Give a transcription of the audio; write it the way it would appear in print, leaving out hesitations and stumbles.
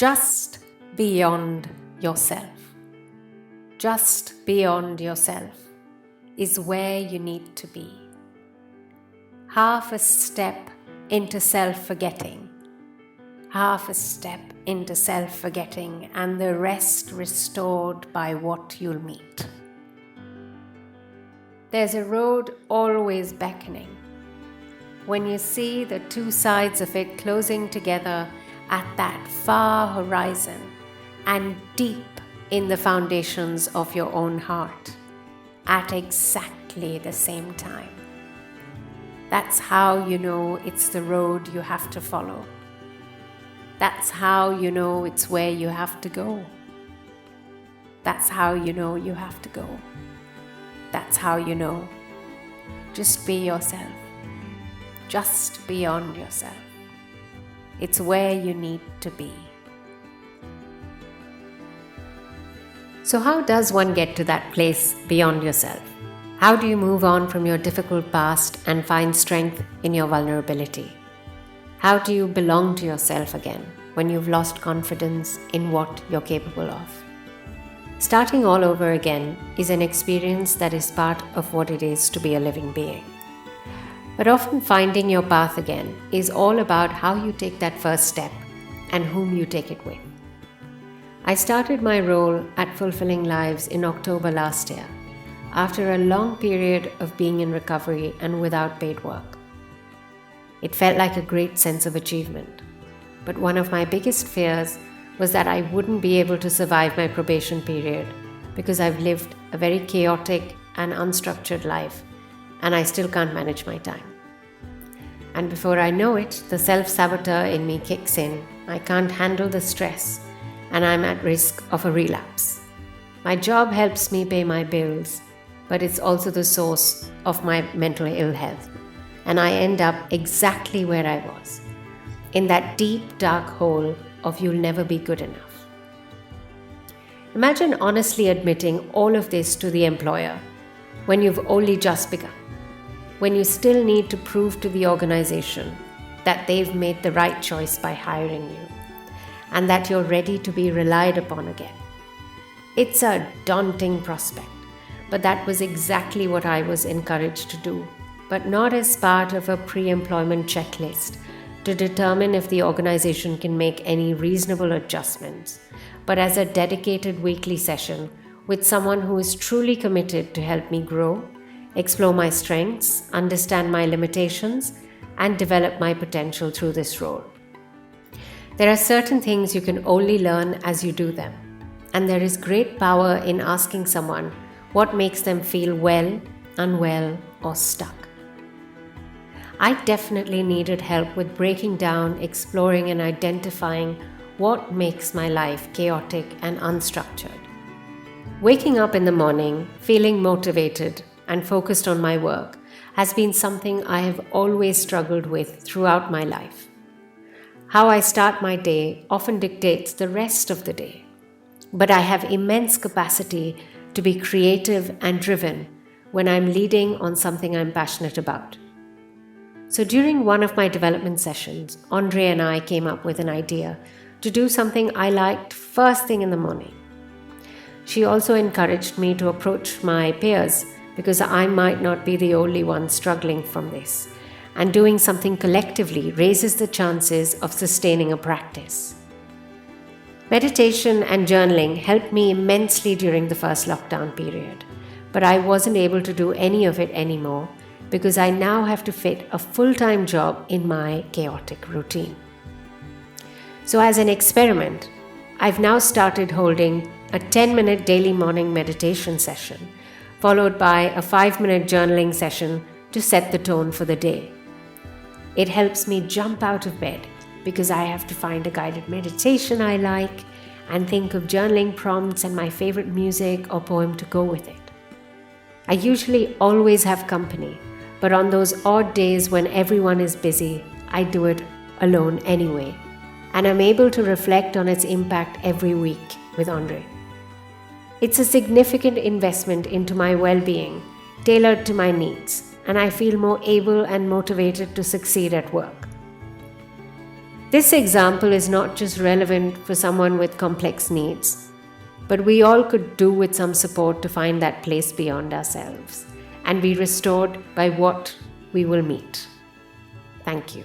just beyond yourself. Just beyond yourself is where you need to be. Half a step into self-forgetting, half a step into self-forgetting, and the rest restored by what you'll meet. There's a road always beckoning. When you see the two sides of it closing together at that far horizon and deep in the foundations of your own heart at exactly the same time. That's how you know it's the road you have to follow. That's how you know it's where you have to go. That's how you know you have to go. That's how you know. Just be yourself. Just beyond yourself. It's where you need to be. So how does one get to that place beyond yourself? How do you move on from your difficult past and find strength in your vulnerability? How do you belong to yourself again when you've lost confidence in what you're capable of? Starting all over again is an experience that is part of what it is to be a living being. But often finding your path again is all about how you take that first step and whom you take it with. I started my role at Fulfilling Lives in October last year, after a long period of being in recovery and without paid work. It felt like a great sense of achievement, but one of my biggest fears was that I wouldn't be able to survive my probation period because I've lived a very chaotic and unstructured life, and I still can't manage my time. And before I know it, the self-saboteur in me kicks in. I can't handle the stress, and I'm at risk of a relapse. My job helps me pay my bills, but it's also the source of my mental ill health. And I end up exactly where I was, in that deep, dark hole of you'll never be good enough. Imagine honestly admitting all of this to the employer when you've only just begun, when you still need to prove to the organization that they've made the right choice by hiring you, and that you're ready to be relied upon again. It's a daunting prospect, but that was exactly what I was encouraged to do, but not as part of a pre-employment checklist to determine if the organization can make any reasonable adjustments, but as a dedicated weekly session with someone who is truly committed to help me grow, explore my strengths, understand my limitations, and develop my potential through this role. There are certain things you can only learn as you do them, and there is great power in asking someone what makes them feel well, unwell, or stuck. I definitely needed help with breaking down, exploring, and identifying what makes my life chaotic and unstructured. Waking up in the morning, feeling motivated and focused on my work has been something I have always struggled with throughout my life. How I start my day often dictates the rest of the day, but I have immense capacity to be creative and driven when I'm leading on something I'm passionate about. So during one of my development sessions, Andre and I came up with an idea to do something I liked first thing in the morning. She also encouraged me to approach my peers because I might not be the only one struggling from this, and doing something collectively raises the chances of sustaining a practice. Meditation and journaling helped me immensely during the first lockdown period, but I wasn't able to do any of it anymore because I now have to fit a full-time job in my chaotic routine. So as an experiment, I've now started holding a 10-minute daily morning meditation session, followed by a 5-minute journaling session to set the tone for the day. It helps me jump out of bed because I have to find a guided meditation I like and think of journaling prompts and my favorite music or poem to go with it. I usually always have company, but on those odd days when everyone is busy, I do it alone anyway, and I'm able to reflect on its impact every week with Andre. It's a significant investment into my well-being, tailored to my needs, and I feel more able and motivated to succeed at work. This example is not just relevant for someone with complex needs, but we all could do with some support to find that place beyond ourselves and be restored by what we will meet. Thank you.